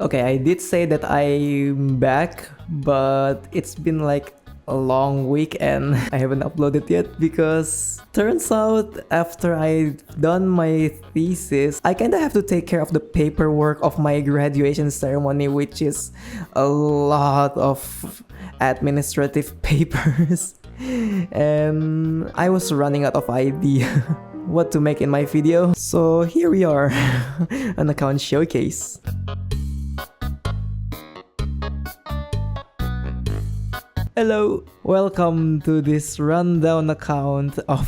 Okay, I did say that I'm back, but it's been like a long week and I haven't uploaded yet because turns out after I've done my thesis, I kinda have to take care of the paperwork of my graduation ceremony, which is a lot of administrative papers. And I was running out of idea what to make in my video, so here we are, an account showcase. Hello, welcome to this rundown account of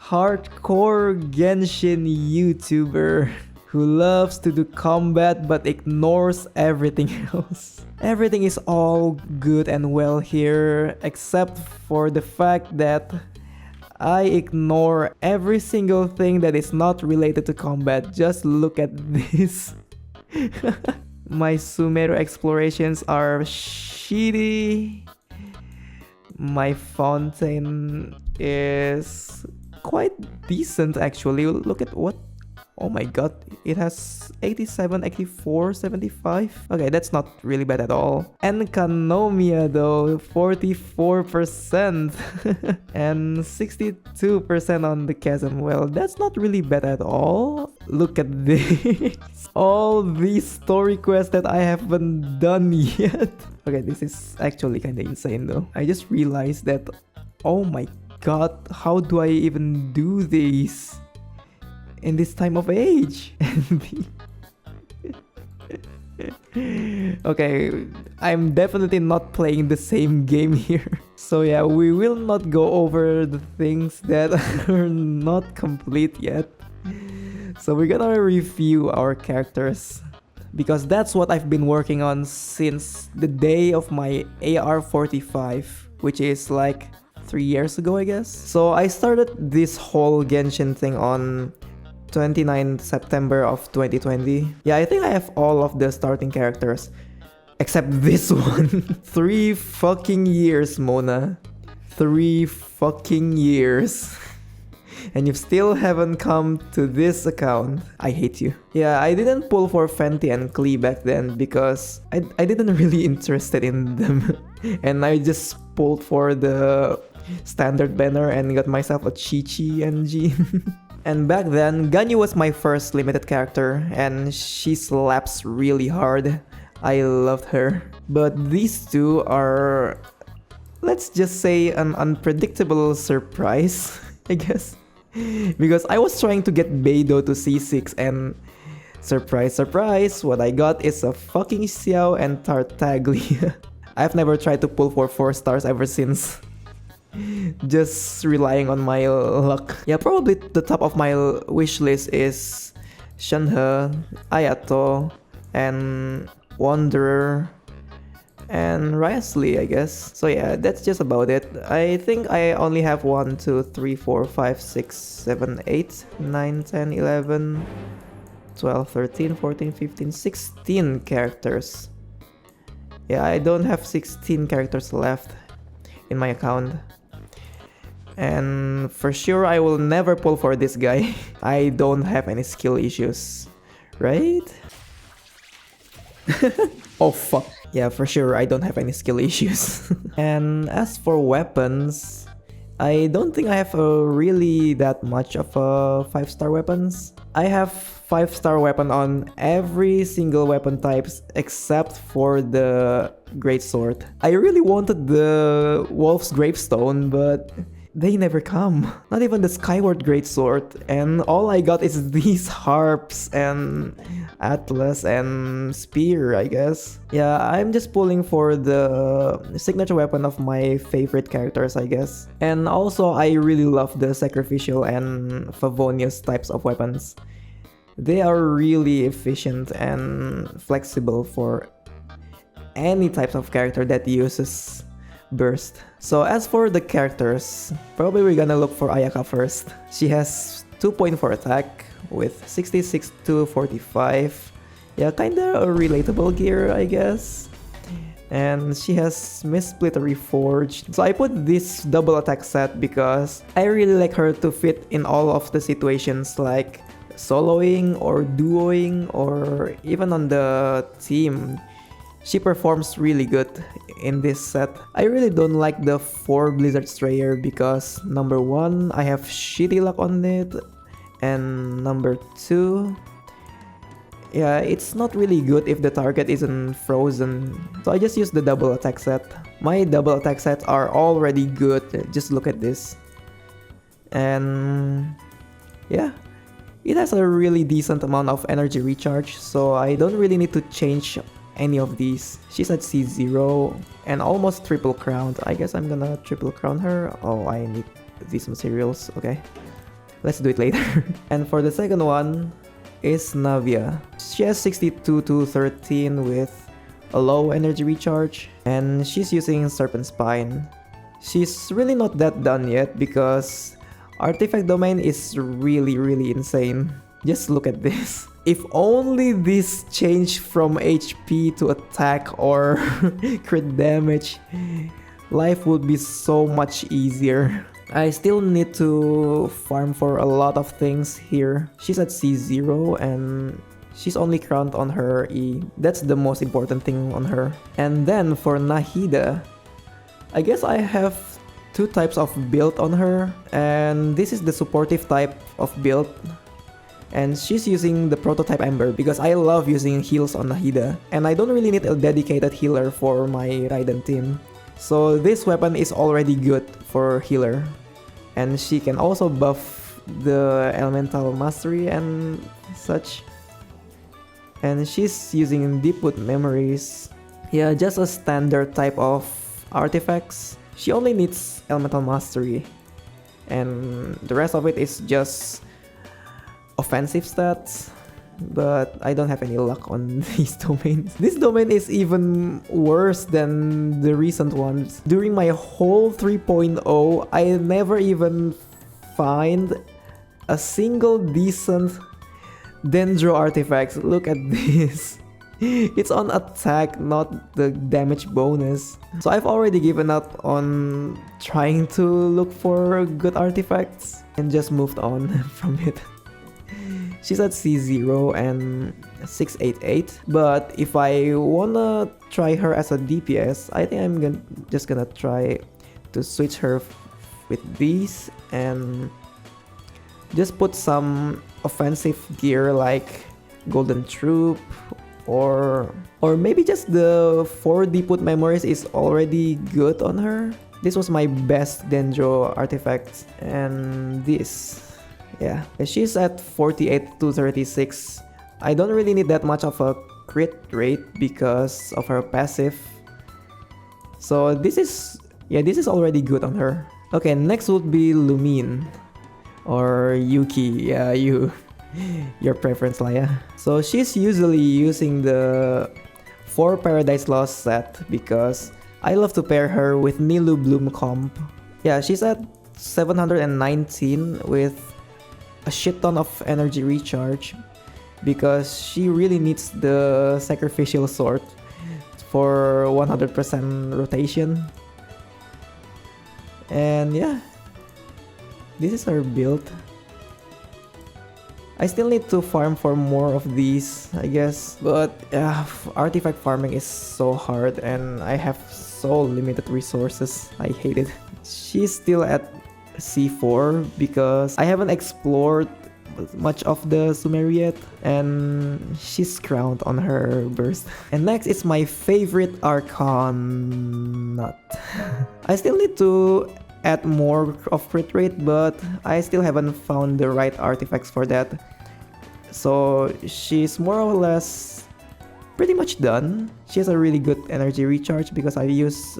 hardcore Genshin YouTuber who loves to do combat but ignores everything else. Everything is all good and well here except for the fact that I ignore every single thing that is not related to combat. Just look at this. My Sumeru explorations are shitty. My FONTAINE is quite decent actually. Look at what? Oh my god, it has 87, 84, 75. Okay, that's not really bad at all. And Sangonomiya though, 44% and 62% on the chasm. Well, that's not really bad at all. Look at this. All these story quests that I haven't done yet. Okay, this is actually kinda insane though. I just realized that, oh my god, how do I even do these in this time of age? Okay, I'm definitely not playing the same game here. So yeah, we will not go over the things that are not complete yet. So we're gonna review our characters, because that's what I've been working on since the day of my AR45, which is like 3 years ago, I guess. So I started this whole Genshin thing on 29th September of 2020. Yeah, I think I have all of the starting characters except this one. 3 fucking years, Mona. 3 fucking years. And you still haven't come to this account. I hate you. Yeah, I didn't pull for Fenty and Klee back then because I didn't really interested in them. And I just pulled for the standard banner and got myself a Qiqi NG. And back then, Ganyu was my first limited character and she slaps really hard. I loved her. But these two are, let's just say, an unpredictable surprise, I guess. Because I was trying to get Beidou to C6 and surprise surprise, what I got is a fucking Xiao and Tartaglia. I've never tried to pull for 4 stars ever since. Just relying on my luck. Yeah, probably the top of my wish list is Shenhe, Ayato, and Wanderer, and Risley, I guess. So yeah, that's just about it. I think I only have 1, 2, 3, 4, 5, 6, 7, 8, 9, 10, 11, 12, 13, 14, 15, 16 characters. Yeah, I don't have 16 characters left in my account. And for sure I will never pull for this guy. I don't have any skill issues, right? Oh fuck. Yeah, for sure I don't have any skill issues. And as for weapons, I don't think I have really that much of a 5-star weapons. I have 5-star weapon on every single weapon types except for the greatsword. I really wanted the Wolf's Gravestone, but they never come. Not even the Skyward Greatsword. And all I got is these harps and Atlas and Spear, I guess. Yeah, I'm just pulling for the signature weapon of my favorite characters, I guess. And also, I really love the Sacrificial and Favonius types of weapons. They are really efficient and flexible for any types of character that uses burst. So as for the characters, probably we're gonna look for Ayaka first. She has 2.4 attack with 66 to 45. Yeah, kinda a relatable gear, I guess. And she has Missplit Reforged. So I put this double attack set because I really like her to fit in all of the situations like soloing or duoing or even on the team, she performs really good in this set. I really don't like the 4 Blizzard Strayer because number 1, I have shitty luck on it, and number 2, yeah, it's not really good if the target isn't frozen. So I just use the double attack set. My double attack sets are already good, just look at this. And yeah, it has a really decent amount of energy recharge, so I don't really need to change any of these. She's at C0 and almost triple crowned. I guess I'm gonna triple crown her. Oh, I need these materials. Okay, let's do it later. And for the second one is Navia. She has 62 to 13 with a low energy recharge, and she's using Serpent Spine. She's really not that done yet because Artifact Domain is really insane. Just look at this. If only this changed from HP to attack or crit damage, life would be so much easier. I still need to farm for a lot of things here. She's at C0 and she's only crowned on her E. That's the most important thing on her. And then for Nahida, I guess I have 2 types of build on her, and this is the supportive type of build. And she's using the prototype Ember because I love using heals on Nahida, and I don't really need a dedicated healer for my Raiden team. So this weapon is already good for healer, and she can also buff the elemental mastery and such. And she's using Deepwood Memories. Yeah, just a standard type of artifacts. She only needs elemental mastery, and the rest of it is just offensive stats, but I don't have any luck on these domains. This domain is even worse than the recent ones. During my whole 3.0, I never even find a single decent Dendro artifacts. Look at this. It's on attack, not the damage bonus. So I've already given up on trying to look for good artifacts and just moved on from it. She's at C0 and 688, but if I wanna try her as a DPS, I think I'm just gonna try to switch her with these and just put some offensive gear like Golden Troop, or maybe just the 4 Deepwood Memories is already good on her. This was my best Dendro artifact, and this. Yeah, she's at 48 to 36. I don't really need that much of a crit rate because of her passive. So this is already good on her. Okay, next would be Lumine or Yuki. Yeah, your preference, Laya. So she's usually using the 4 Paradise Lost set because I love to pair her with Nilou Bloom comp. Yeah, she's at 719 with a shit ton of energy recharge because she really needs the sacrificial sword for 100% rotation. And yeah, this is her build. I still need to farm for more of these, I guess, but artifact farming is so hard and I have so limited resources. I hate it. She's still at C4 because I haven't explored much of the Sumeru yet, and she's crowned on her burst. And next is my favorite Archon Nut. I still need to add more of crit rate, but I still haven't found the right artifacts for that. So she's more or less pretty much done. She has a really good energy recharge because I use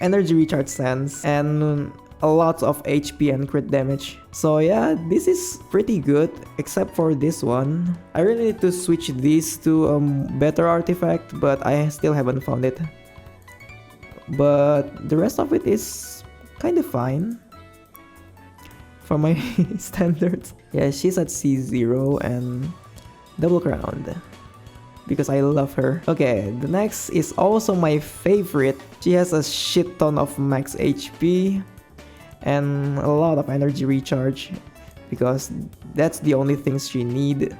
energy recharge sense and a lot of HP and crit damage. So yeah, this is pretty good except for this one. I really need to switch these to a better artifact, but I still haven't found it. But the rest of it is kind of fine for my standards. Yeah, she's at C0 and double crowned because I love her. Okay, the next is also my favorite. She has a shit ton of max HP and a lot of energy recharge. because that's the only things she need.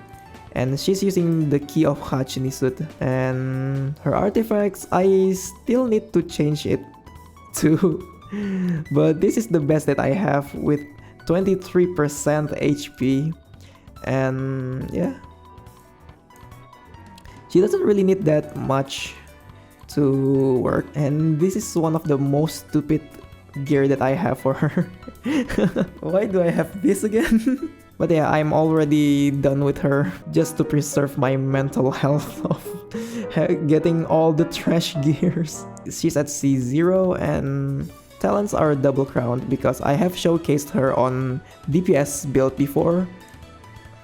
And she's using the key of Hachinisut. And her artifacts, I still need to change it too. But this is the best that I have with 23% HP. And yeah, she doesn't really need that much to work. And this is one of the most stupid gear that I have for her. Why do I have this again? But yeah, I'm already done with her just to preserve my mental health of getting all the trash gears. She's at C0 and talents are double crowned because I have showcased her on DPS build before.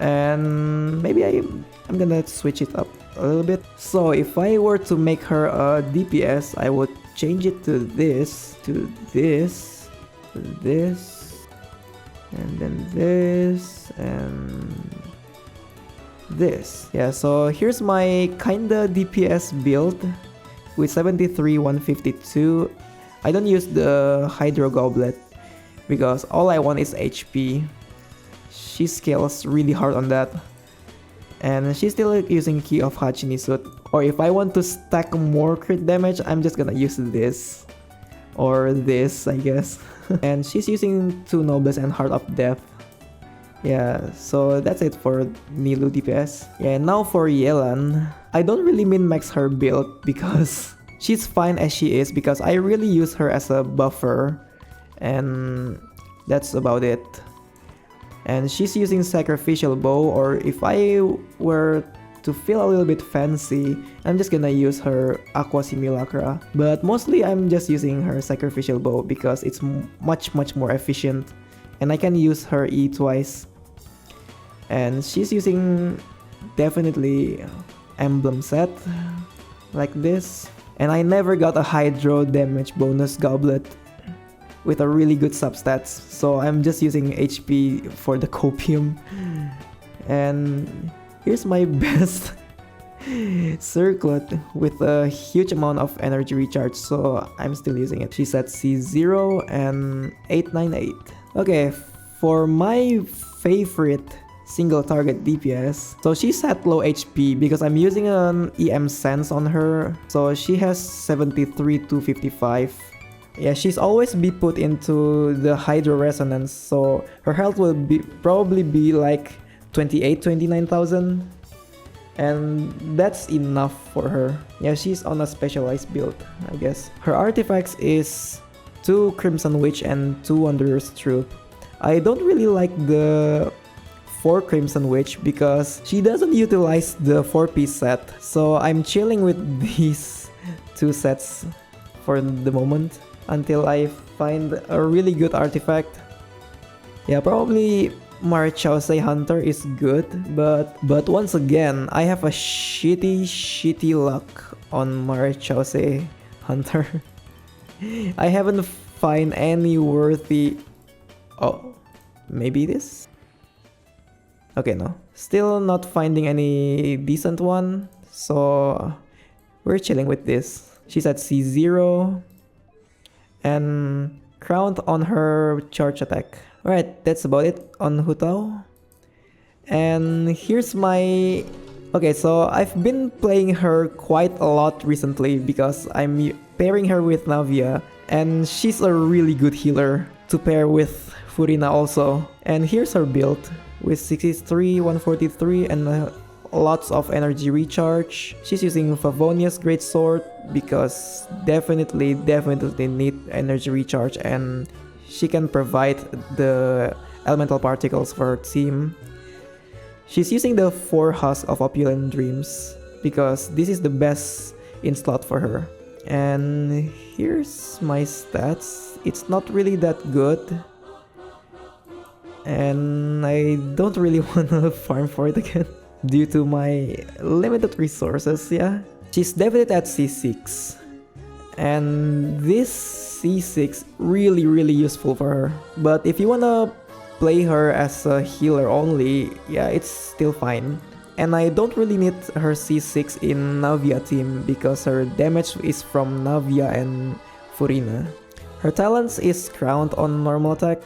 And maybe I'm gonna switch it up a little bit. So if I were to make her a DPS, I would change it to this, to this, to this. And then this and this. Yeah, so here's my kinda DPS build with 73, 152. I don't use the Hydro Goblet because all I want is HP. She scales really hard on that. And she's still using Key of Hachinisut. Or if I want to stack more crit damage, I'm just gonna use this. Or this, I guess. And she's using 2 Nobles and Heart of Death. Yeah, so that's it for Nilou DPS. Yeah, now for Yelan. I don't really min-max her build because she's fine as she is because I really use her as a buffer. And that's about it. And she's using Sacrificial Bow, or if I were to feel a little bit fancy, I'm just gonna use her Aqua Simulacra. But mostly I'm just using her Sacrificial Bow because it's much more efficient. And I can use her E twice. And she's using definitely Emblem set like this. And I never got a Hydro damage bonus goblet with a really good substats. So I'm just using HP for the copium. And here's my best circlet with a huge amount of energy recharge, so I'm still using it. She's at C0 and 898. Okay, for my favorite single target DPS, so she's at low HP because I'm using an EM Sense on her, so she has 73 to 55. Yeah, she's always be put into the Hydro Resonance, so her health will probably be like 29,000, and that's enough for her. Yeah, she's on a specialized build, I guess. Her artifacts is 2 Crimson Witch and 2 Wanderer's Troop. I don't really like the 4 Crimson Witch because she doesn't utilize the 4-piece set, so I'm chilling with these 2 sets for the moment until I find a really good artifact. Yeah, probably Marchause Hunter is good, but once again, I have a shitty luck on Marchause Hunter. I haven't find any worthy... Oh, maybe this? Okay, no. Still not finding any decent one, so we're chilling with this. She's at C0 and crowned on her charge attack. Alright, that's about it on Hu Tao. And here's my... Okay, so I've been playing her quite a lot recently because I'm pairing her with Navia, and she's a really good healer to pair with FURINA also. And here's her build with 63, 143 and lots of energy recharge. She's using Favonia's Greatsword because definitely need energy recharge, and she can provide the elemental particles for her team. She's using the 4 Husk of Opulent Dreams because this is the best in slot for her. And here's my stats. It's not really that good, and I don't really wanna farm for it again due to my limited resources. Yeah, she's definitely at C6, and this C6 really useful for her. But if you wanna play her as a healer only, yeah, it's still fine. And I don't really need her C6 in Navia team because her damage is from Navia and FURINA. Her talents is crowned on normal attack,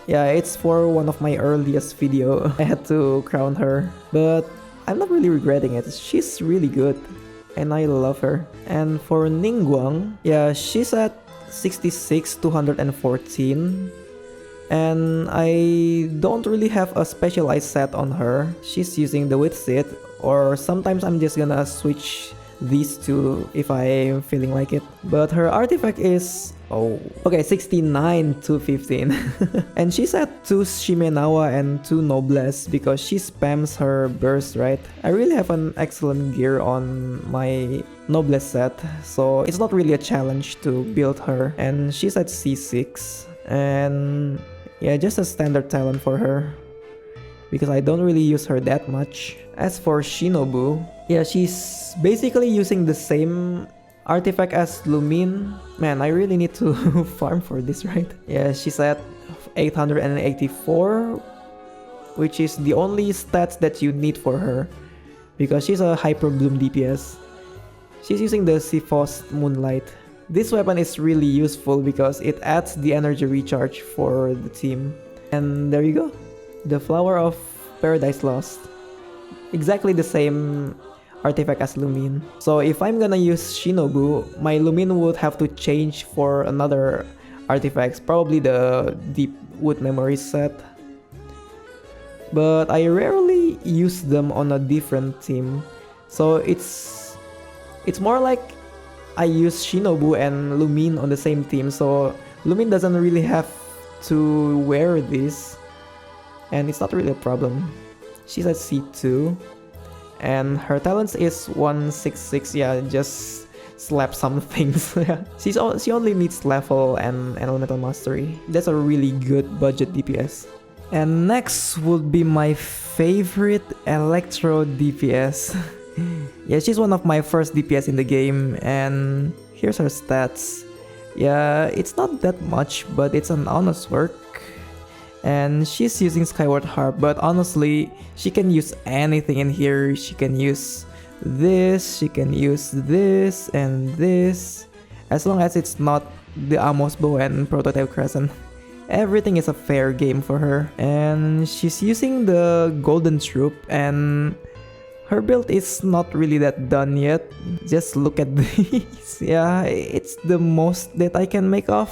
Yeah, it's for one of my earliest video. I had to crown her, but I'm not really regretting it. She's really good and I love her. And for Ningguang, yeah, she's at 66 214. And I don't really have a specialized set on her. She's using the width set, or sometimes I'm just gonna switch these two if I'm feeling like it. But her artifact is, oh, okay, 69 215. And she's at 2 Shimenawa and 2 Noblesse because she spams her burst, right? I really have an excellent gear on my Noblesse set, so it's not really a challenge to build her. And she's at C6, and yeah, just a standard talent for her because I don't really use her that much. As for Shinobu, yeah, she's basically using the same artifact as Lumine. Man, I really need to farm for this, right? Yeah, she's at 884, which is the only stats that you need for her because she's a Hyper Bloom DPS. She's using the C₂H₂₂₁₁ Moonlight. This weapon is really useful because it adds the energy recharge for the team. And there you go, the Flower of Paradise Lost. Exactly the same artifact as Lumine. So if I'm gonna use Shinobu, my Lumine would have to change for another artifacts, probably the Deep Wood Memory set. But I rarely use them on a different team. So it's more like I use Shinobu and Lumine on the same team, so Lumine doesn't really have to wear this, and it's not really a problem. She's at C2, and her talents is 166. Yeah, just slap some things. She only needs level and elemental mastery. That's a really good budget DPS. And next would be my favorite Electro DPS. Yeah, she's one of my first DPS in the game, and here's her stats. Yeah, it's not that much, but it's an honest work. And she's using Skyward Harp, but honestly, she can use anything in here. She can use this, she can use this, and this. As long as it's not the Amos Bow and Prototype Crescent. Everything is a fair game for her. And she's using the Golden Troop, and her build is not really that done yet. Just look at these. Yeah, it's the most that I can make of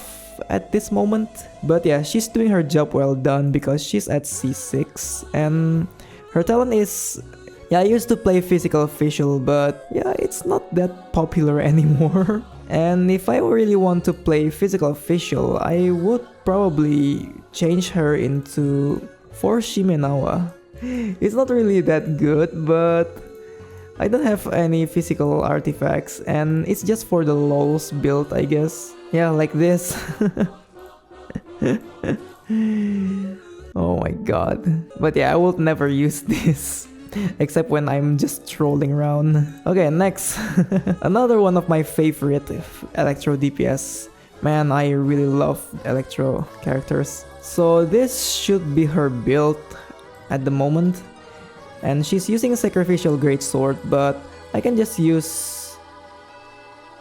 at this moment. But yeah, she's doing her job well done because she's at C6, and her talent is, yeah, I used to play Physical Official, but yeah, it's not that popular anymore. And if I really want to play Physical Official, I would probably change her into 4 Shimenawa. It's not really that good, but I don't have any physical artifacts, and it's just for the lols build, I guess. Yeah, like this. Oh my god. But yeah, I will never use this. Except when I'm just trolling around. Okay, next. Another one of my favorite Electro DPS. Man, I really love Electro characters. So this should be her build at the moment. And she's using a Sacrificial Greatsword, but I can just use,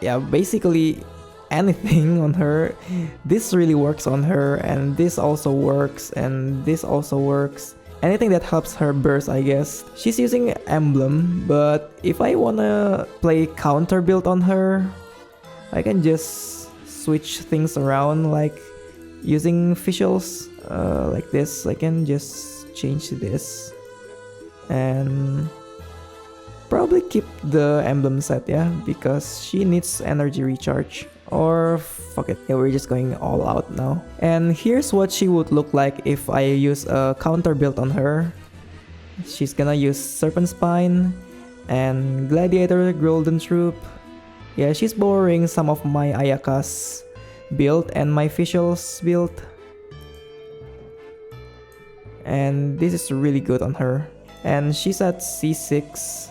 yeah, basically anything on her. This really works on her, and this also works, and this also works. Anything that helps her burst, I guess. She's using Emblem, but if I wanna play counter build on her, I can just switch things around, like using officials like this. I can just change this and probably keep the emblem set, yeah, because she needs energy recharge. Or fuck it, yeah, we're just going all out now. And here's what she would look like if I use a counter build on her. She's gonna use Serpent Spine and Gladiator Golden Troop. Yeah, she's borrowing some of my Ayaka's build and my Fischl's build. And this is really good on her. And she's at C6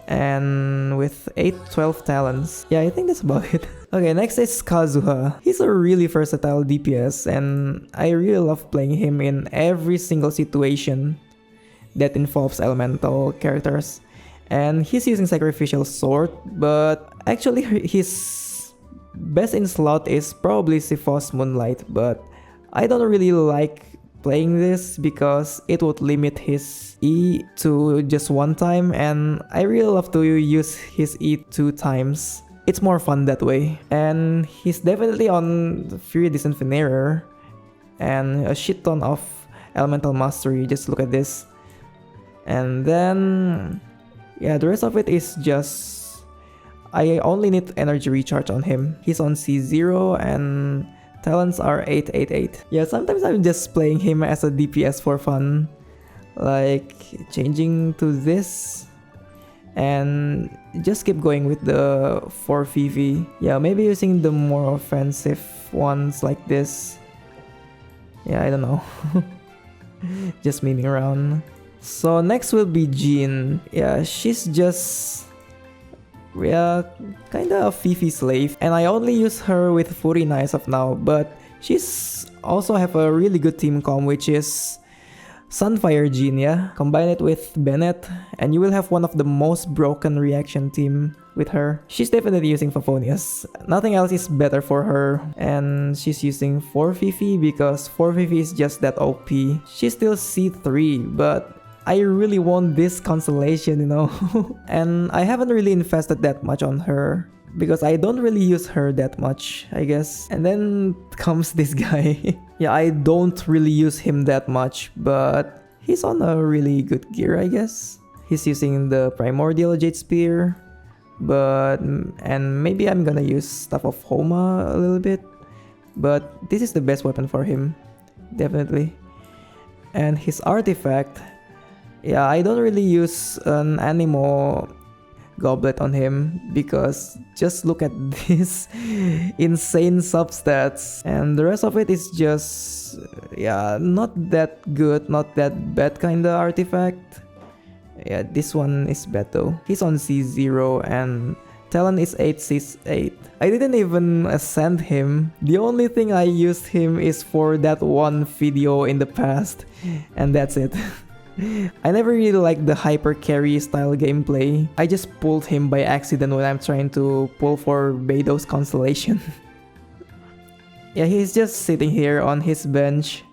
and with 812 talents. Yeah, I think that's about it. Okay, next is Kazuha. He's a really versatile DPS, and I really love playing him in every single situation that involves elemental characters. And he's using Sacrificial Sword, but actually his best in slot is probably C₂H₂₂₁₁ Moonlight, but I don't really like playing this because it would limit his E to just one time, and I really love to use his E 2 times. It's more fun that way. And he's definitely on Fury Disinfinator and a shit ton of Elemental Mastery. Just look at this. And then yeah, the rest of it is just I only need energy recharge on him. He's on C0 and talents are 888. Yeah, sometimes I'm just playing him as a DPS for fun, like changing to this and just keep going with the 4 VV. Yeah, maybe using the more offensive ones like this. Yeah, I don't know. Just memeing around. So next will be Jean. Yeah, she's just kinda a Fifi slave, and I only use her with FURINA as of now, but she's also have a really good team comp, which is Sunfire Jean. Yeah, combine it with Bennett and you will have one of the most broken reaction team with her. She's definitely using Favonius. Nothing else is better for her, and she's using 4 Fifi because 4 Fifi is just that OP. She's still C3, but I really want this constellation, you know. And I haven't really invested that much on her because I don't really use her that much, I guess. And then comes this guy. Yeah, I don't really use him that much, but he's on a really good gear, I guess. He's using the Primordial Jade Spear, and maybe I'm gonna use Staff of Homa a little bit, but this is the best weapon for him, definitely. And his artifact, yeah, I don't really use an Animo Goblet on him because just look at this insane substats, and the rest of it is just, yeah, not that good, not that bad kinda artifact. Yeah, this one is bad though. He's on C0 and talent is 868. I didn't even ascend him. The only thing I used him is for that one video in the past, and that's it. I never really liked the hyper carry style gameplay. I just pulled him by accident when I'm trying to pull for Beidou's constellation. Yeah, he's just sitting here on his bench,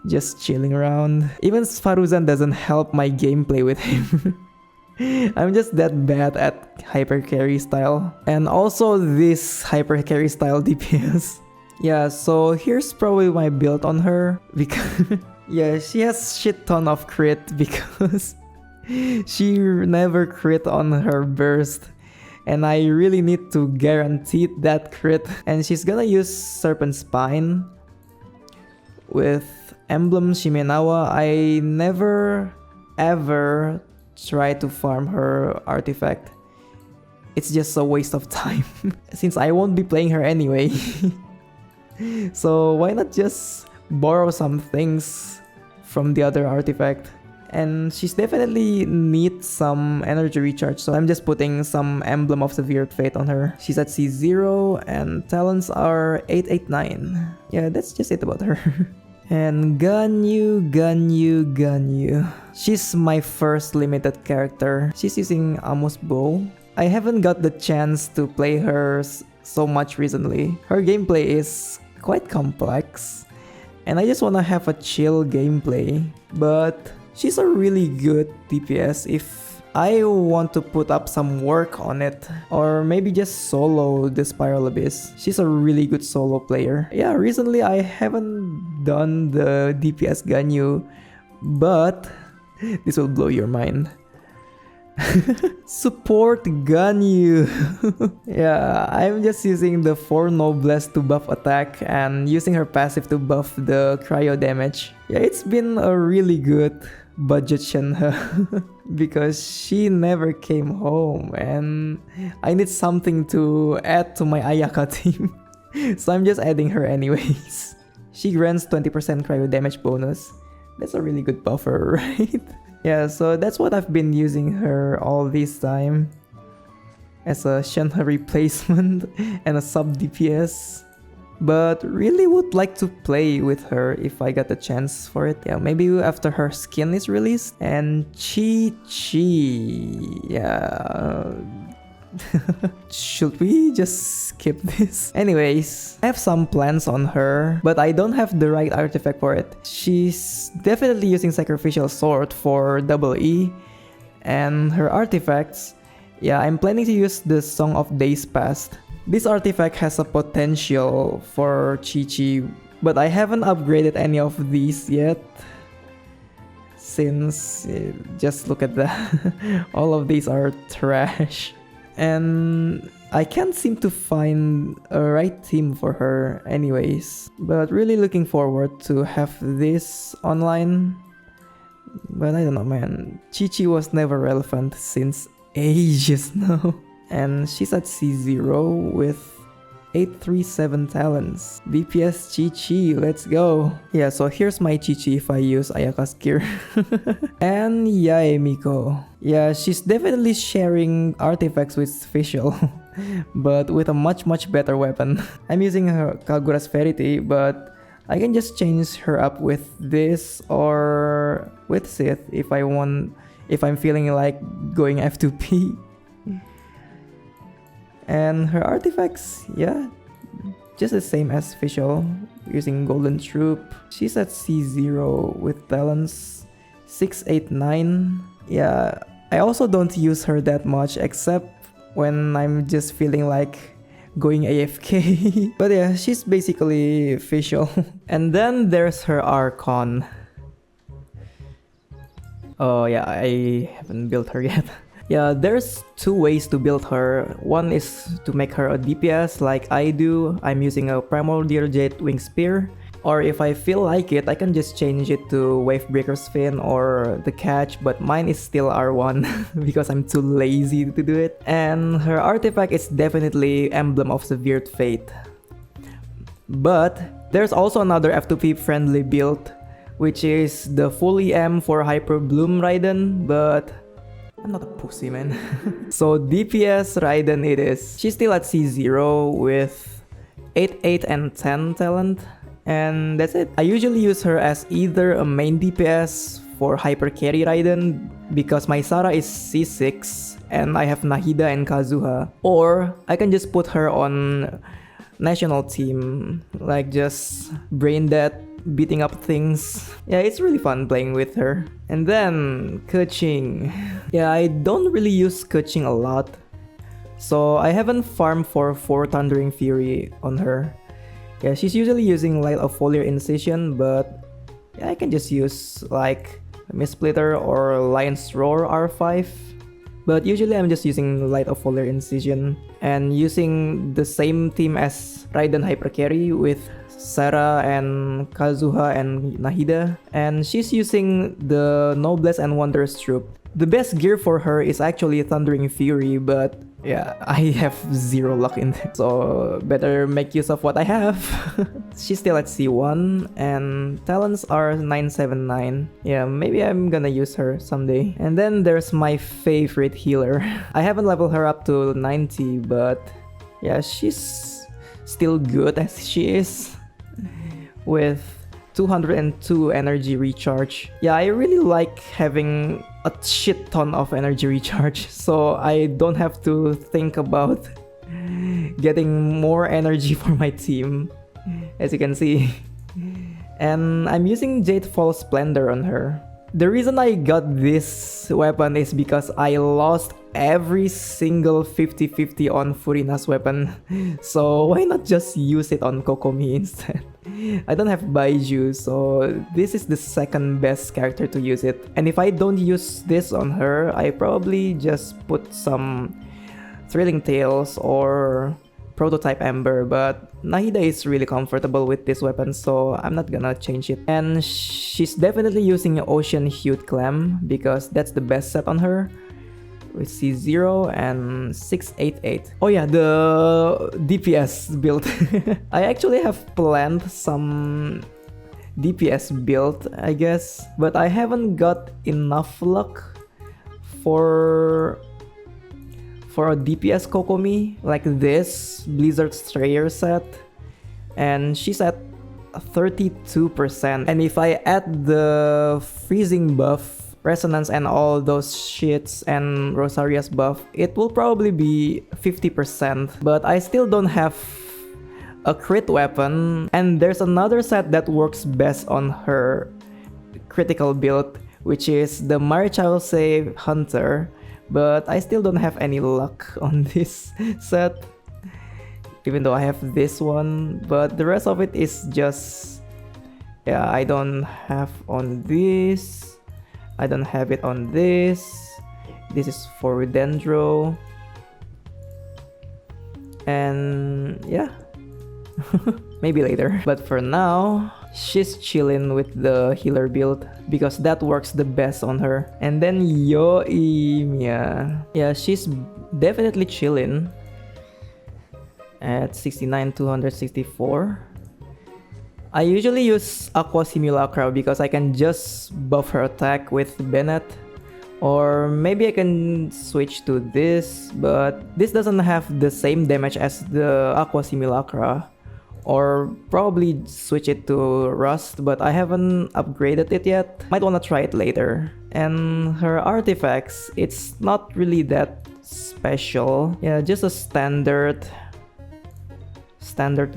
just chilling around. Even Sfaruzan doesn't help my gameplay with him. I'm just that bad at hyper carry style. And also this hyper carry style DPS. Yeah, so here's probably my build on her because yeah, she has shit ton of crit because she never crit on her burst, and I really need to guarantee that crit. And she's gonna use Serpent Spine with Emblem Shimenawa. I never ever try to farm her artifact. It's just a waste of time since I won't be playing her anyway. So why not just borrow some things from the other artifact? And she's definitely needs some energy recharge, so I'm just putting some Emblem of Severed Fate on her. She's at C0 and talents are 889. Yeah, that's just it about her. And Ganyu. She's my first limited character. She's using Amos Bow. I haven't got the chance to play her so much recently. Her gameplay is quite complex, and I just wanna have a chill gameplay, but she's a really good DPS if I want to put up some work on it, or maybe just solo the Spiral Abyss. She's a really good solo player. Yeah, recently I haven't done the DPS Ganyu, but this will blow your mind. Support Ganyu. Yeah, I'm just using the 4 Noblesse to buff attack and using her passive to buff the cryo damage. Yeah, it's been a really good budget Shenhe because she never came home and I need something to add to my Ayaka team. So I'm just adding her anyways. She grants 20% cryo damage bonus. That's a really good buffer, right? Yeah, so that's what I've been using her all this time, as a Shenhe replacement and a sub DPS. But really would like to play with her if I got the chance for it. Yeah, maybe after her skin is released. And Qiqi, yeah, Should we just skip this? Anyways, I have some plans on her, but I don't have the right artifact for it. She's definitely using Sacrificial Sword for double E, and her artifacts, yeah, I'm planning to use the Song of Days Past. This artifact has a potential for Qiqi, but I haven't upgraded any of these yet. Since, just look at that, all of these are trash. And I can't seem to find a right team for her anyways. But really looking forward to have this online. But I don't know, man. Qiqi was never relevant since ages now. And she's at C0 with 837 talents. DPS Qiqi, let's go. Yeah, so here's my Qiqi if I use Ayaka's gear. And Yae Miko. Yeah, she's definitely sharing artifacts with FISCHL, but with a much better weapon. I'm using her Kagura's Verity, but I can just change her up with this or with Sith if I want, if I'm feeling like going F2P. And her artifacts, yeah, just the same as FISCHL, using Golden Troop. She's at C0 with balance 689. Yeah, I also don't use her that much except when I'm just feeling like going AFK. But yeah, she's basically FISCHL. And then there's her Archon. Oh yeah, I haven't built her yet. Yeah, there's two ways to build her. One is to make her a DPS like I do. I'm using a Primordial Jade Wing Spear. Or if I feel like it, I can just change it to Wavebreaker's Fin or the Catch, but mine is still R1 because I'm too lazy to do it. And her artifact is definitely Emblem of Severed Fate. But there's also another F2P friendly build, which is the full EM for Hyper Bloom Raiden, but I'm not a pussy, man. So DPS Raiden it is. She's still at C0 with 8, 8, and 10 talent. And that's it. I usually use her as either a main DPS for Hyper Carry Raiden because my Sara is C6 and I have Nahida and Kazuha. Or I can just put her on national team, like just brain dead, beating up things. Yeah, it's really fun playing with her. And then Keqing. Yeah, I don't really use Keqing a lot, so I haven't farmed for 4 Thundering Fury on her. Yeah, she's usually using Light of Foliar Incision, but yeah, I can just use like Mistsplitter or Lion's Roar R5. But usually I'm just using Light of Foliar Incision and using the same team as Raiden Hyper Carry with Sara and Kazuha and Nahida. And she's using the Noblesse and Wondrous Troop. The best gear for her is actually Thundering Fury, but yeah, I have 0 luck in it, so better make use of what I have. She's still at C1 and talents are 979. Yeah, maybe I'm gonna use her someday. And then there's my favorite healer. I haven't leveled her up to 90, but yeah, she's still good as she is with 202 energy recharge. Yeah, I really like having a shit ton of energy recharge, so I don't have to think about getting more energy for my team, as you can see. And I'm using Jadefall Splendor on her. The reason I got this weapon is because I lost every single 50-50 on Furina's weapon, so why not just use it on Kokomi instead? I don't have Beidou, so this is the second best character to use it. And if I don't use this on her, I probably just put some Thrilling Tales or Prototype Ember, but Nahida is really comfortable with this weapon, so I'm not gonna change it. And she's definitely using Ocean Hued Clam because that's the best set on her, with C0 and 688. Oh yeah, the DPS build. I actually have planned some DPS build, I guess, but I haven't got enough luck for a DPS Kokomi like this Blizzard Strayer set, and she's at 32%. And if I add the freezing buff resonance and all those shits and Rosaria's buff, it will probably be 50%, but I still don't have a crit weapon, and there's another set that works best on her critical build, which is the Marichause Hunter, but I still don't have any luck on this set, even though I have this one, but the rest of it is just, yeah, I don't have on this, I don't have it on this is for Dendro, and yeah. Maybe later. But for now, she's chilling with the healer build because that works the best on her. And then YOImiya. Yeah, she's definitely chilling at 69,264. I usually use Aqua Simulacra because I can just buff her attack with Bennett. Or maybe I can switch to this, but this doesn't have the same damage as the Aqua Simulacra. Or probably switch it to Rust, but I haven't upgraded it yet. Might wanna try it later. And her artifacts, it's not really that special. Yeah, just a standard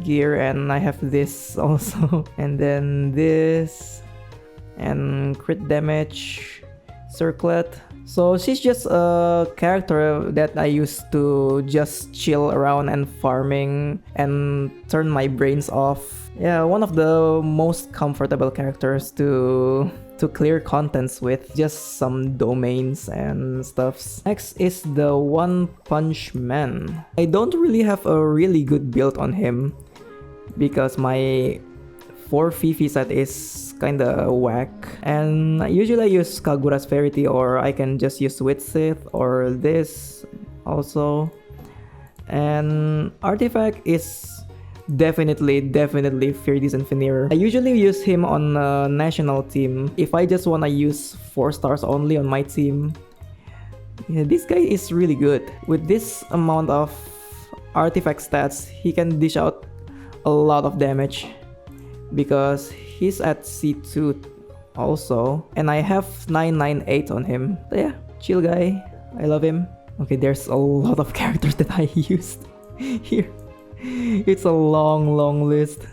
gear, and I have this also. And then this, and crit damage, circlet. So she's just a character that I used to just chill around and farming and turn my brains off. Yeah, one of the most comfortable characters to clear contents with, just some domains and stuffs. Next is the One Punch Man. I don't really have a really good build on him because my 4 Fifi set is kinda whack, and usually I use Kagura's Verity, or I can just use Witsith or this also. And artifact is definitely Fear and Veneer. I usually use him on a national team if I just wanna use 4 stars only on my team. Yeah, this guy is really good. With this amount of artifact stats, he can dish out a lot of damage because he's at C2 also, and I have 998 on him. So yeah, chill guy, I love him. Okay, there's a lot of characters that I used here. It's a long list.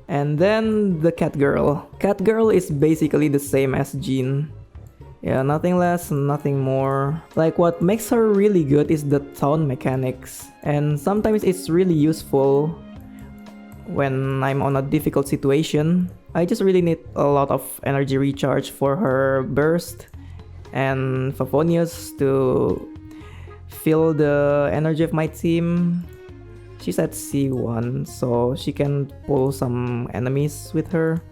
And then the Cat Girl. Cat Girl is basically the same as Jean. Yeah, nothing less, nothing more. Like, what makes her really good is the taunt mechanics, and sometimes it's really useful when I'm on a difficult situation. I just really need a lot of energy recharge for her burst and Favonius to fill the energy of my team. She's at C1, so she can pull some enemies with her.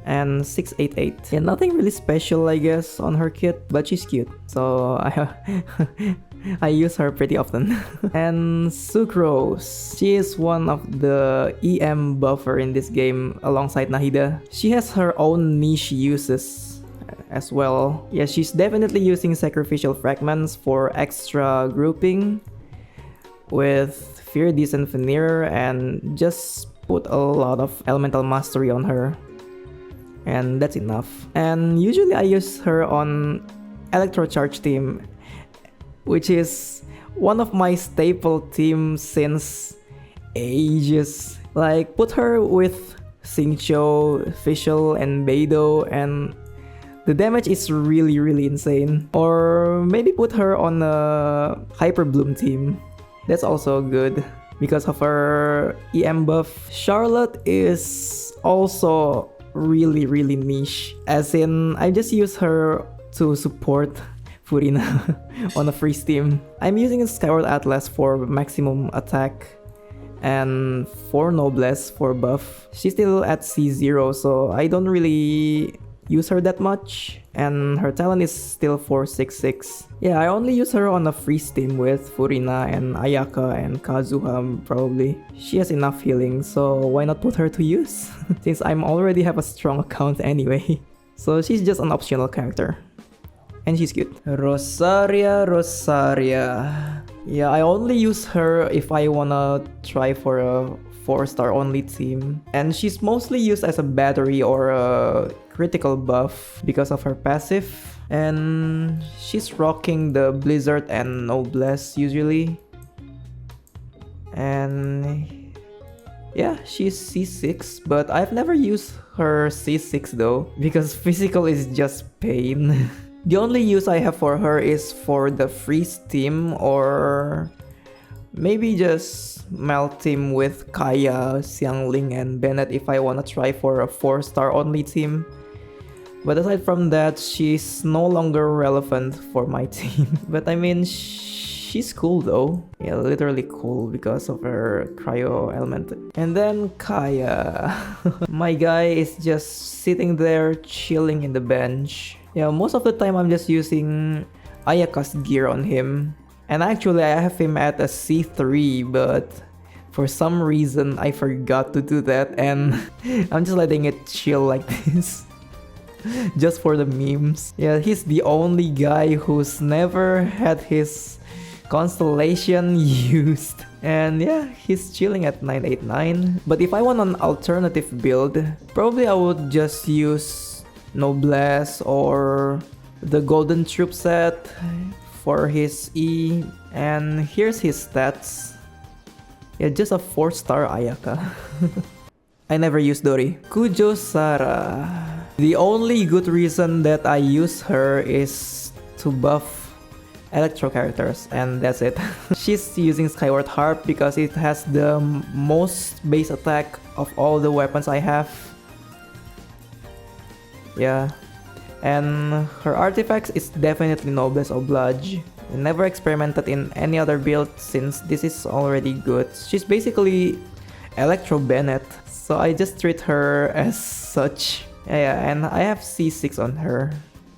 And 688. Yeah, nothing really special I guess on her kit, but she's cute, so I use her pretty often. And Sucrose. She is one of the EM buffer in this game alongside Nahida. She has her own niche uses as well. Yeah, she's definitely using sacrificial fragments for extra grouping with Fear, Decent Veneer, and just put a lot of elemental mastery on her. And that's enough. And usually I use her on Electrocharge team, which is one of my staple teams since ages. Like, put her with Xingqiu, FISCHL, and Beidou, and the damage is really insane. Or maybe put her on a Hyper Bloom team. That's also good because of her EM buff. Charlotte is also really niche, as in I just use her to support FURINA on a freeze team. I'm using a Skyward Atlas for maximum attack and 4 Noblesse for buff. She's still at C0, so I don't really use her that much, and her talent is still 466. Yeah, I only use her on a freeze team with FURINA and Ayaka and Kazuha probably. She has enough healing, so why not put her to use? Since I'm already have a strong account anyway. So she's just an optional character. And she's cute. Rosaria. Yeah, I only use her if I wanna try for a 4-star only team. And she's mostly used as a battery or a critical buff because of her passive. And she's rocking the Blizzard and Noblesse usually. And yeah, she's C6, but I've never used her C6 though, because physical is just pain. The only use I have for her is for the freeze team, or maybe just melt team with Kaya, Xiangling, and Bennett if I wanna try for a 4-star only team. But aside from that, she's no longer relevant for my team. But I mean, she's cool though. Yeah, literally cool because of her cryo element. And then Kaya. My guy is just sitting there chilling in the bench. Yeah, most of the time I'm just using Ayaka's gear on him. And actually I have him at a C3, but for some reason I forgot to do that, and I'm just letting it chill like this. Just for the memes. Yeah, he's the only guy who's never had his constellation used. And yeah, he's chilling at 989. But if I want an alternative build, probably I would just use Noblesse or the Golden Troop set for his E. And here's his stats. Yeah, just a 4-star Ayaka. I never used Dori. Kujou Sara. The only good reason that I use her is to buff electro characters, and that's it. She's using Skyward Harp because it has the most base attack of all the weapons I have. Yeah. And her artifacts is definitely Noblesse Oblige. Never experimented in any other build since this is already good. She's basically Electro Bennett, so I just treat her as such. Yeah, and I have C6 on her,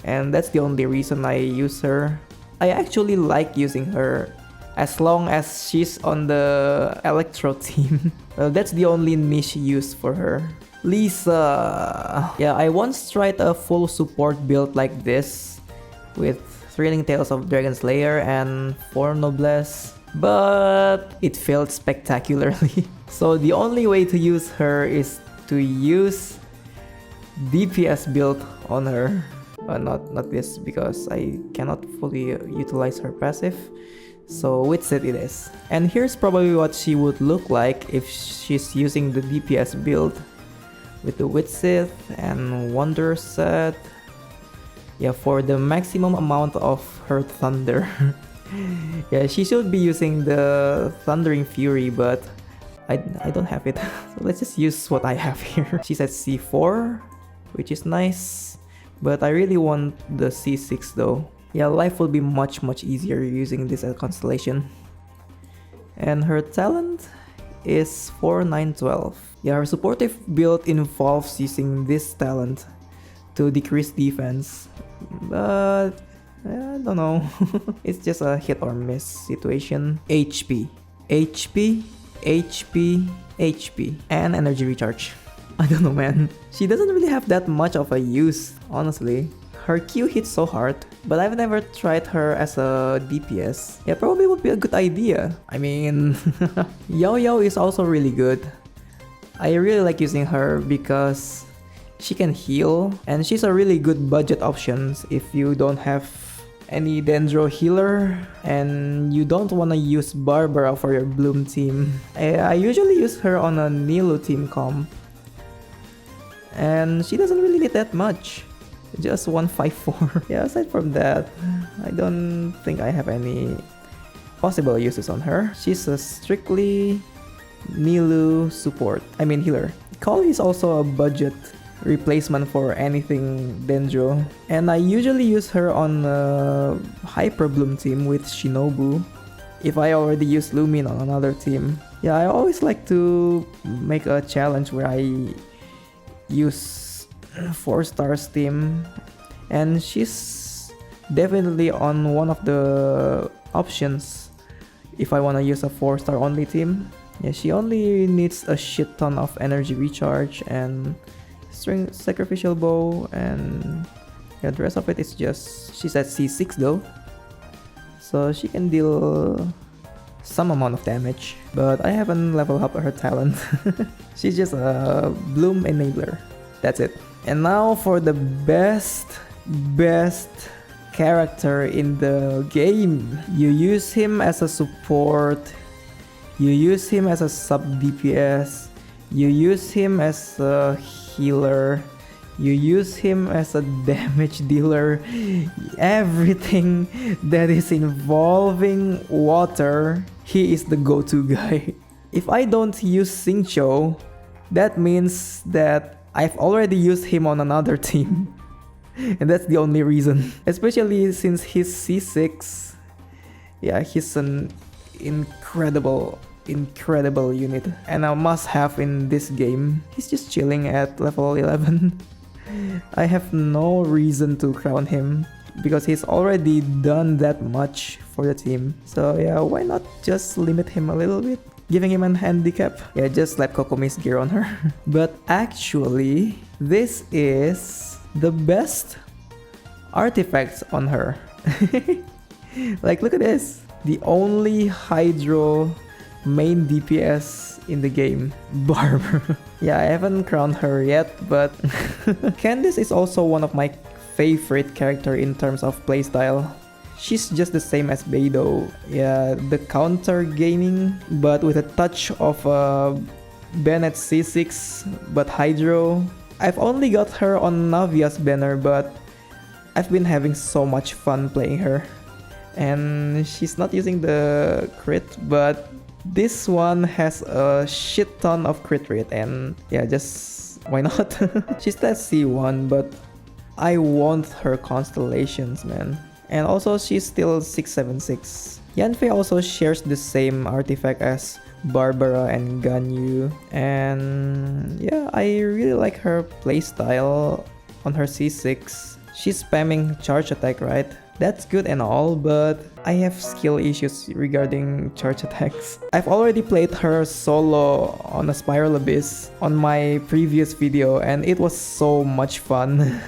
and that's the only reason I use her. I actually like using her as long as she's on the Electro team. Well, that's the only niche use for her. Lisa. Yeah, I once tried a full support build like this with Thrilling Tales of Dragon Slayer and 4 Noblesse, but it failed spectacularly. So the only way to use her is to use DPS build on her. Not this, because I cannot fully utilize her passive. So Witsit it is. And here's probably what she would look like if she's using the DPS build. With the Witsit and Wonder set. Yeah, for the maximum amount of her thunder. Yeah, she should be using the Thundering Fury, but I don't have it. So let's just use what I have here. She's at C4, which is nice, but I really want the C6 though. Yeah, life will be much easier using this as constellation. And her talent is 4912. Yeah, her supportive build involves using this talent to decrease defense, but I don't know. It's just a hit or miss situation. HP, and energy recharge. I don't know, man. She doesn't really have that much of a use, honestly. Her Q hits so hard, but I've never tried her as a DPS. Yeah, probably would be a good idea. I mean, Yao is also really good. I really like using her because she can heal, and she's a really good budget option if you don't have any Dendro healer and you don't want to use Barbara for your Bloom team. I usually use her on a Nilou team comp, and she doesn't really need that much, just 154. Yeah, aside from that, I don't think I have any possible uses on her. She's a strictly Nilou support, healer. Kali is also a budget replacement for anything Dendro, and I usually use her on a Hyper Bloom team with Shinobu if I already use Lumine on another team. Yeah, I always like to make a challenge where I use 4 stars team, and she's definitely on one of the options if I want to use a 4-star only team. Yeah, she only needs a shit ton of energy recharge and string sacrificial bow, and yeah, the rest of it is just, she's at C6 though, so she can deal some amount of damage, but I haven't leveled up her talent. She's just a Bloom enabler, that's it. And now for the best character in the game. You use him as a support, you use him as a sub DPS, you use him as a healer, you use him as a damage dealer. Everything that is involving water, he is the go-to guy. If I don't use Xingqiu, that means that I've already used him on another team. And that's the only reason. Especially since he's C6. Yeah, he's an incredible unit. And a must-have in this game. He's just chilling at level 11. I have no reason to crown him, because he's already done that much for the team. So yeah, why not just limit him a little bit? Giving him an handicap. Yeah, just slap Kokomi's gear on her. But actually, this is the best artifacts on her. Like, look at this. The only Hydro main DPS in the game. Barber. Yeah, I haven't crowned her yet, but Candice is also one of my favorite character in terms of playstyle. She's just the same as Beidou. Yeah, the counter gaming, but with a touch of Bennett C6, but Hydro. I've only got her on Navia's banner, but I've been having so much fun playing her. And she's not using the crit, but this one has a shit ton of crit rate, and yeah, just why not? She's that C1, but I want her constellations, man. And also she's still 676. Yanfei also shares the same artifact as Barbara and Ganyu, and yeah, I really like her playstyle on her C6. She's spamming charge attack, right? That's good and all, but I have skill issues regarding charge attacks. I've already played her solo on a Spiral Abyss on my previous video, and it was so much fun.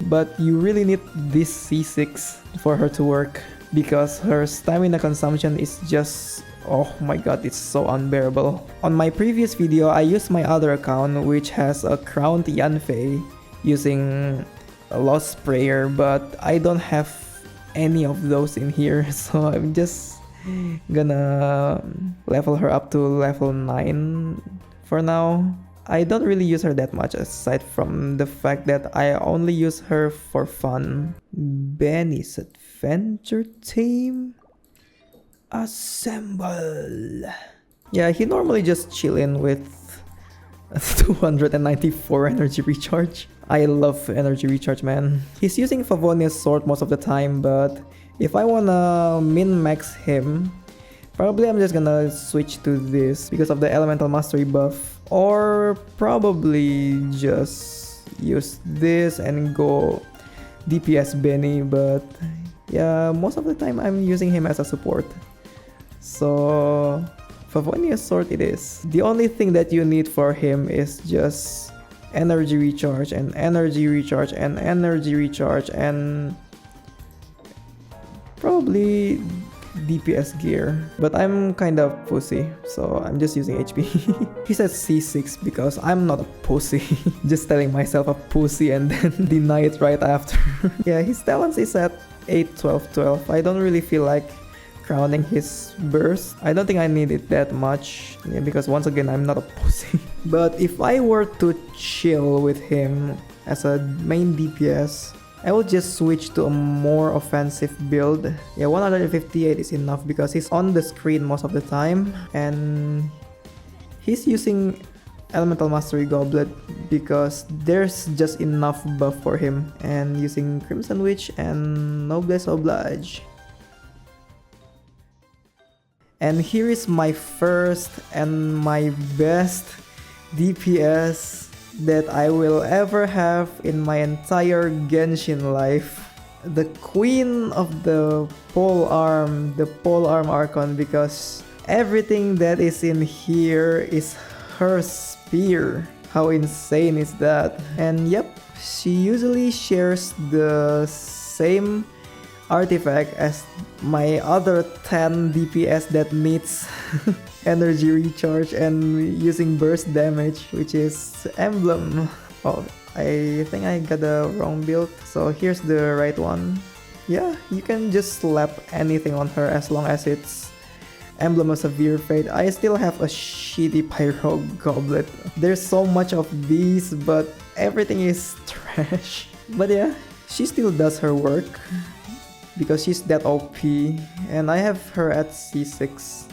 But you really need this C6 for her to work, because her stamina consumption is just, oh my god, it's so unbearable. On my previous video, I used my other account, which has a crowned Yanfei using a Lost Prayer, but I don't have any of those in here, so I'm just gonna level her up to level 9 for now. I don't really use her that much, aside from the fact that I only use her for fun. Benny's Adventure Team, assemble! Yeah, he normally just chill in with 294 energy recharge. I love energy recharge, man. He's using Favonia's sword most of the time, but if I wanna min-max him, probably I'm just gonna switch to this because of the elemental mastery buff, or probably just use this and go DPS Benny, but yeah, most of the time I'm using him as a support. So Favonia's sword it is. The only thing that you need for him is just energy recharge and energy recharge and energy recharge and probably DPS gear. But I'm kind of pussy, so I'm just using HP. He says C6 because I'm not a pussy. Just telling myself a pussy and then deny it right after. Yeah, his talents is at 8, 12, 12. I don't really feel like crowning his burst. I don't think I need it that much, yeah, because once again, I'm not a pussy. But if I were to chill with him as a main DPS, I will just switch to a more offensive build. Yeah, 158 is enough because he's on the screen most of the time, and he's using Elemental Mastery Goblet because there's just enough buff for him, and using Crimson Witch and Noblesse Oblige. And here is my first and my best DPS that I will ever have in my entire Genshin life. The queen of the pole arm Archon, because everything that is in here is her spear. How insane is that? And yep, she usually shares the same artifact as my other 10 DPS that needs energy recharge and using burst damage, which is Emblem. Oh, I think I got the wrong build, so here's the right one. yeah, you can just slap anything on her as long as it's Emblem of Severe Fate. I still have a shitty Pyro Goblet. There's so much of these, but everything is trash. But yeah, she still does her work because she's that OP, and I have her at C6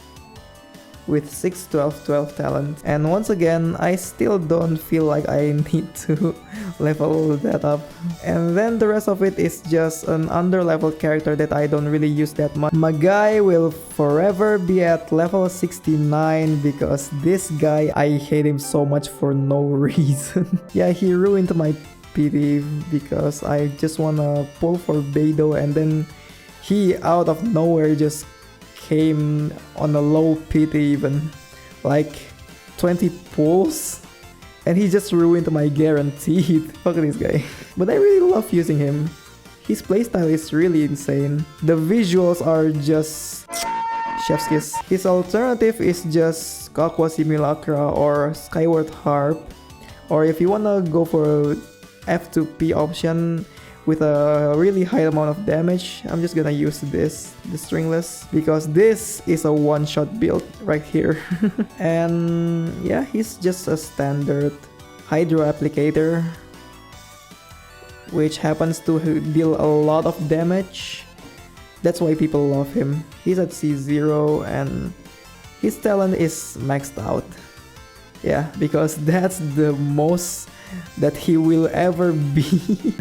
with 6/12/12 talent. And once again, I still don't feel like I need to level that up. And then the rest of it is just an underleveled character that I don't really use that much. My guy will forever be at level 69 because this guy, I hate him so much for no reason. Yeah, he ruined my pity because I just wanna pull for Beidou, and then he out of nowhere just came on a low pity, even like 20 pulls, and he just ruined my guaranteed. Fuck this guy. But I really love using him. His playstyle is really insane. The visuals are just chef's kiss. His alternative is just Kakwa Simulacra or Skyward Harp, or if you wanna go for F2P option with a really high amount of damage, I'm just gonna use this, the stringless, because this is a one-shot build right here. And yeah, he's just a standard Hydro Applicator, which happens to deal a lot of damage. That's why people love him. He's at C0 and his talent is maxed out. Yeah, because that's the most that he will ever be.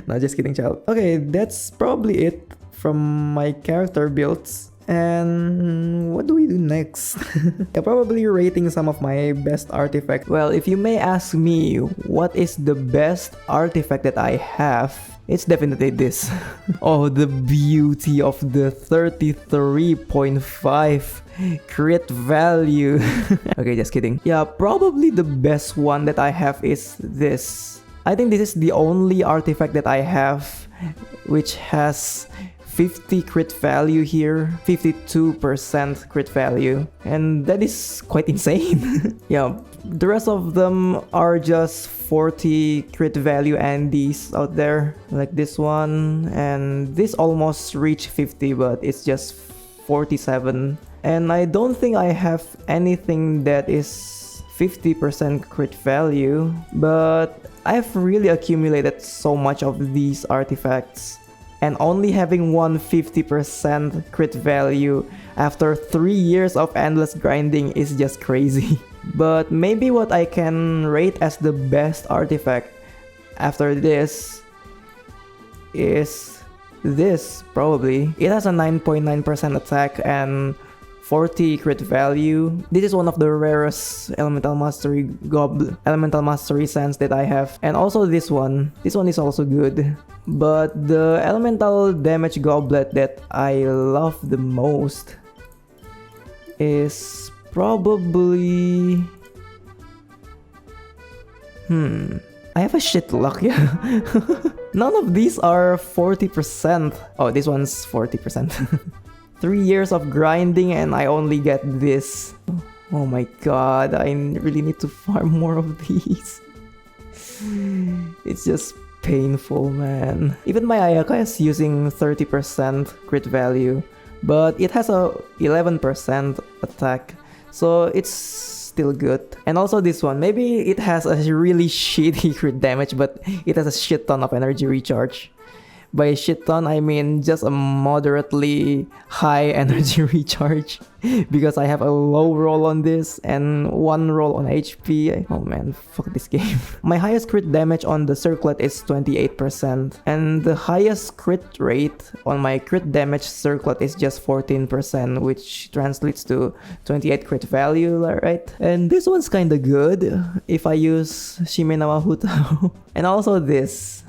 Nah, just kidding, child. Okay, that's probably it from my character builds. And what do we do next? Yeah, probably rating some of my best artifacts. Well, if you may ask me what is the best artifact that I have, it's definitely this. Oh, the beauty of the 33.5 crit value. Okay, just kidding. Yeah, probably the best one that I have is this. I think this is the only artifact that I have which has 50 crit value here, 52% crit value, and that is quite insane. Yeah, the rest of them are just 40 crit value and these out there, like this one, and this almost reached 50, but it's just 47. And I don't think I have anything that is 50% crit value, but I've really accumulated so much of these artifacts. And only having 150% crit value after 3 years of endless grinding is just crazy. But maybe what I can rate as the best artifact after this is this, probably. It has a 9.9% attack and 40 crit value. This is one of the rarest elemental mastery sense that I have. And also this one is also good. But the elemental damage goblet that I love the most is probably... I have a shit luck, yeah. None of these are 40%. Oh, this one's 40%. 3 years of grinding and I only get this. Oh my god, I really need to farm more of these. It's just painful, man. Even my Ayaka is using 30% crit value, but it has a 11% attack, so it's still good. And also this one, maybe it has a really shitty crit damage, but it has a shit ton of energy recharge. By shit ton, I mean just a moderately high energy recharge, because I have a low roll on this and 1 roll on HP. Oh man, fuck this game. My highest crit damage on the circlet is 28%, and the highest crit rate on my crit damage circlet is just 14%, which translates to 28 crit value, right? And this one's kinda good if I use Shimenawa Hutao. And also this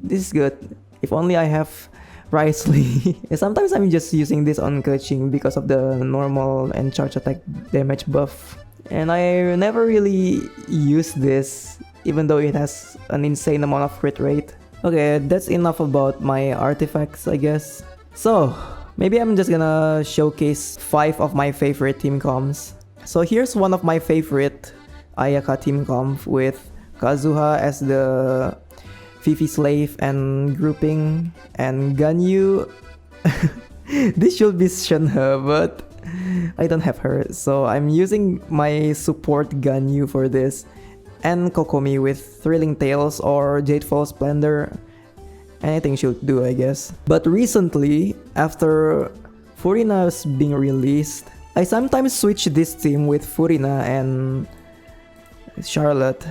is good. If only I have Risley. Sometimes I'm just using this on Keqing because of the normal and charge attack damage buff. And I never really use this, even though it has an insane amount of crit rate. Okay, that's enough about my artifacts, I guess. So, maybe I'm just gonna showcase 5 of my favorite team comps. So here's one of my favorite Ayaka team comp with Kazuha as the Fifi Slave and grouping, and Ganyu. This should be Shenhe, but I don't have her, so I'm using my support Ganyu for this, and Kokomi with Thrilling Tales or Jadeful Splendor. Anything should do, I guess. But recently, after FURINA's being released, I sometimes switch this team with FURINA and Charlotte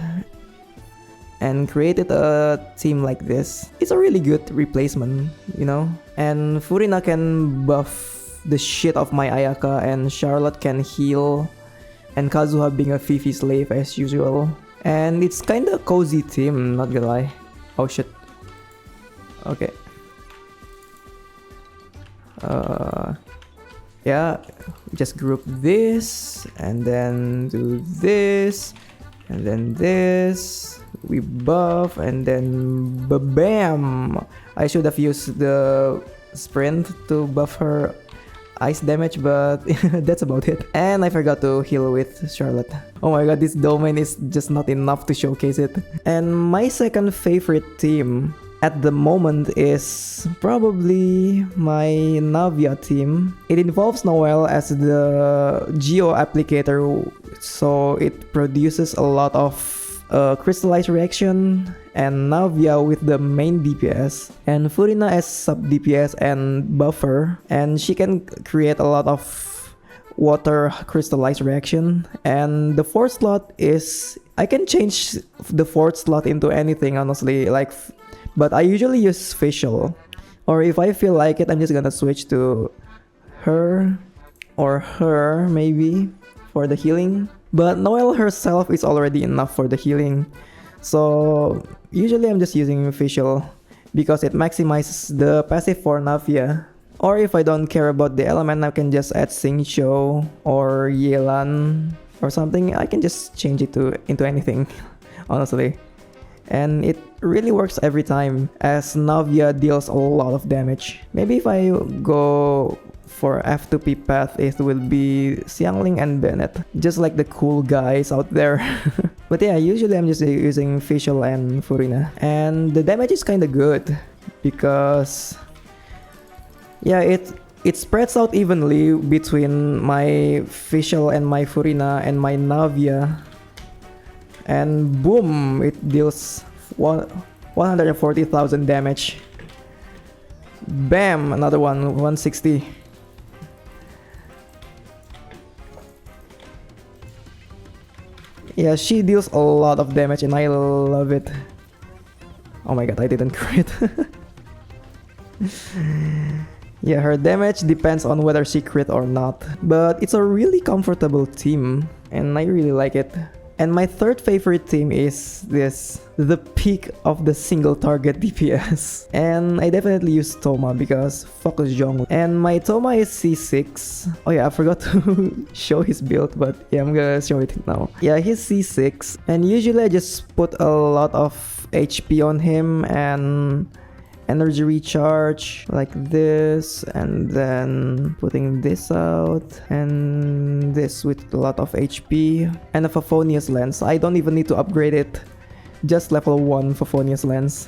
and created a team like this. It's a really good replacement, you know? And FURINA can buff the shit of my Ayaka, and Charlotte can heal, and Kazuha being a Fifi Slave as usual. And it's kinda cozy team, not gonna lie. Oh shit. Okay. Yeah, just group this, and then do this, and then this. We buff, and then bam! I should have used the sprint to buff her ice damage, but that's about it. And I forgot to heal with Charlotte. Oh my god, this domain is just not enough to showcase it. And my second favorite team at the moment is probably my Navia team. It involves Noelle as the Geo applicator, so it produces a lot of crystallized reaction, and Navia with the main DPS, and FURINA as sub DPS and buffer, and she can create a lot of water crystallized reaction. And the fourth slot is, I can change the fourth slot into anything, honestly, like, but I usually use FISCHL, or if I feel like it, I'm just gonna switch to her or her maybe for the healing. But Noelle herself is already enough for the healing, so usually I'm just using FISCHL because it maximizes the passive for Navia. Or if I don't care about the element, I can just add Xingqiu or Yelan or something. I can just change it into anything, honestly. And it really works every time, as Navia deals a lot of damage. Maybe if I go for F2P path, it will be Xiangling and Bennett, just like the cool guys out there. But yeah, usually I'm just using FISCHL and FURINA, and the damage is kinda good because yeah, it spreads out evenly between my FISCHL and my FURINA and my Navia, and boom, it deals 140,000 damage. Bam, another one, 160. Yeah, she deals a lot of damage and I love it. Oh my god, I didn't crit. Yeah, her damage depends on whether she crit or not, but it's a really comfortable team and I really like it. And my third favorite team is this, the peak of the single target DPS. And I definitely use Thoma because focus Jong. And my Thoma is C6. Oh yeah, I forgot to show his build, but yeah, I'm gonna show it now. Yeah, he's C6. And usually I just put a lot of HP on him and energy recharge like this, and then putting this out and this with a lot of HP and a Favonius lens. I don't even need to upgrade it, just level 1 Favonius lens,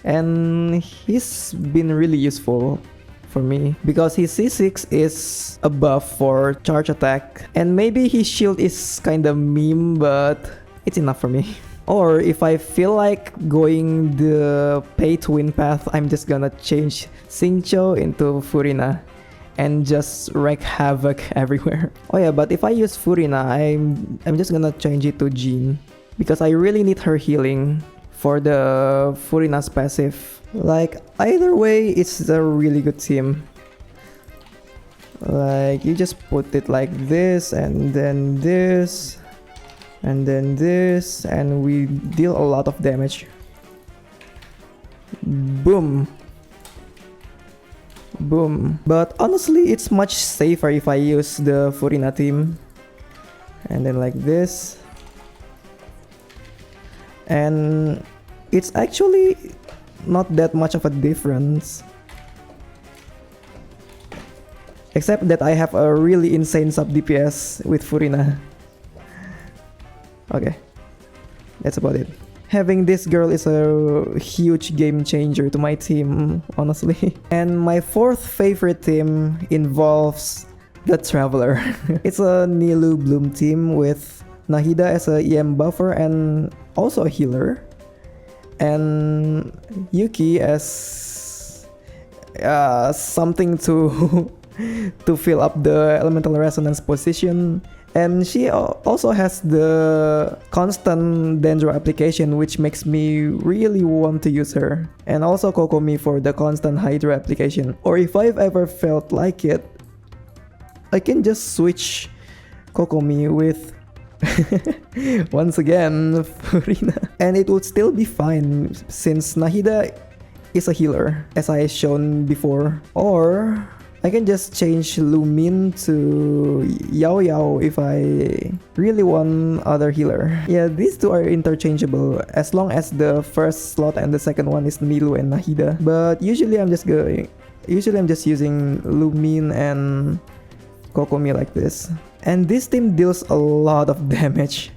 and he's been really useful for me because his C6 is a buff for charge attack, and maybe his shield is kinda meme, but it's enough for me. Or if I feel like going the pay-to-win path, I'm just gonna change Xingqiu into FURINA and just wreak havoc everywhere. Oh yeah, but if I use FURINA, I'm just gonna change it to Jean because I really need her healing for the FURINA's passive. Like, either way, it's a really good team. Like, you just put it like this, and then this, and then this, and we deal a lot of damage. Boom. Boom. But honestly, it's much safer if I use the FURINA team. And then like this. And it's actually not that much of a difference. Except that I have a really insane sub DPS with FURINA. Okay, that's about it. Having this girl is a huge game changer to my team, honestly. And my fourth favorite team involves the Traveler. It's a Nilou Bloom team with Nahida as a EM buffer and also a healer. And Yuki as something to to fill up the elemental resonance position. And she also has the constant Dendro application, which makes me really want to use her. And also Kokomi for the constant Hydro application. Or if I've ever felt like it, I can just switch Kokomi with once again FURINA. And it would still be fine since Nahida is a healer, as I shown before. Or I can just change Lumine to Yao if I really want other healer. Yeah, these two are interchangeable as long as the first slot and the second one is Nilou and Nahida. But usually I'm just using Lumine and Kokomi like this. And this team deals a lot of damage,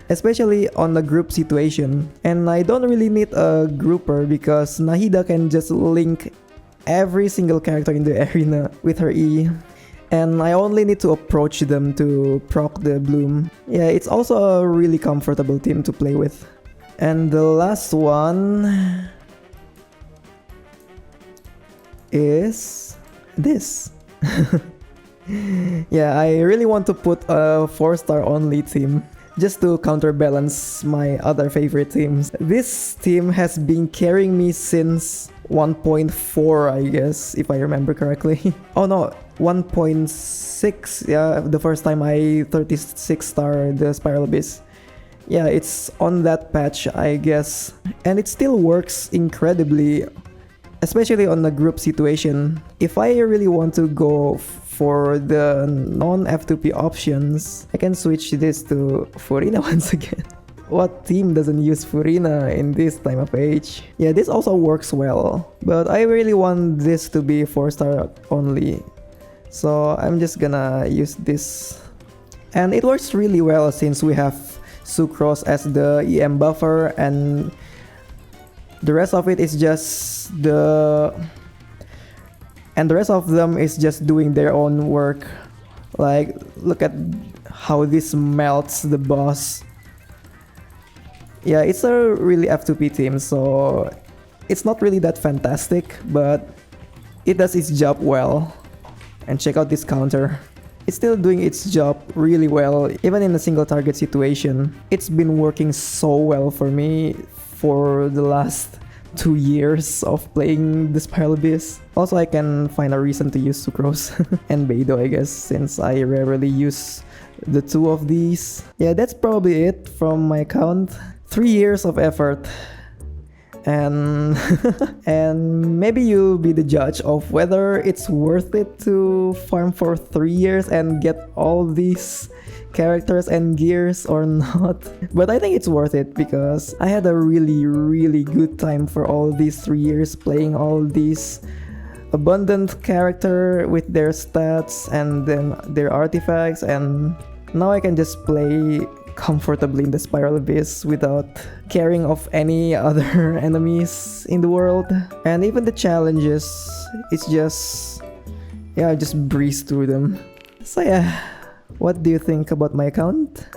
especially on the group situation. And I don't really need a grouper because Nahida can just link every single character in the arena with her E. And I only need to approach them to proc the bloom. Yeah, it's also a really comfortable team to play with. And the last one is this. Yeah, I really want to put a 4-star only team just to counterbalance my other favorite teams. This team has been carrying me since 1.4, I guess, if I remember correctly. Oh no, 1.6, yeah, the first time I 36-star the Spiral Abyss. Yeah, it's on that patch, I guess. And it still works incredibly, especially on the group situation. If I really want to go for the non-F2P options, I can switch this to FURINA once again. What team doesn't use FURINA in this time of age? Yeah, this also works well, but I really want this to be 4-star only. So I'm just gonna use this. And it works really well since we have Sucrose as the EM buffer and the rest of it is just and the rest of them is just doing their own work. Like, look at how this melts the boss. Yeah, it's a really F2P team, so it's not really that fantastic, but it does its job well. And check out this counter. It's still doing its job really well, even in a single target situation. It's been working so well for me for the last 2 years of playing the Spiral Abyss. Also, I can find a reason to use Sucrose and Beidou, I guess, since I rarely use the two of these. Yeah, that's probably it from my account. 3 years of effort. And and maybe you'll be the judge of whether it's worth it to farm for 3 years and get all these characters and gears or not. But I think it's worth it because I had a really good time for all these 3 years playing all these abundant character with their stats and then their artifacts, and now I can just play comfortably in the Spiral Abyss without caring of any other enemies in the world. And even the challenges, it's just, yeah, I just breeze through them. So yeah, what do you think about my account?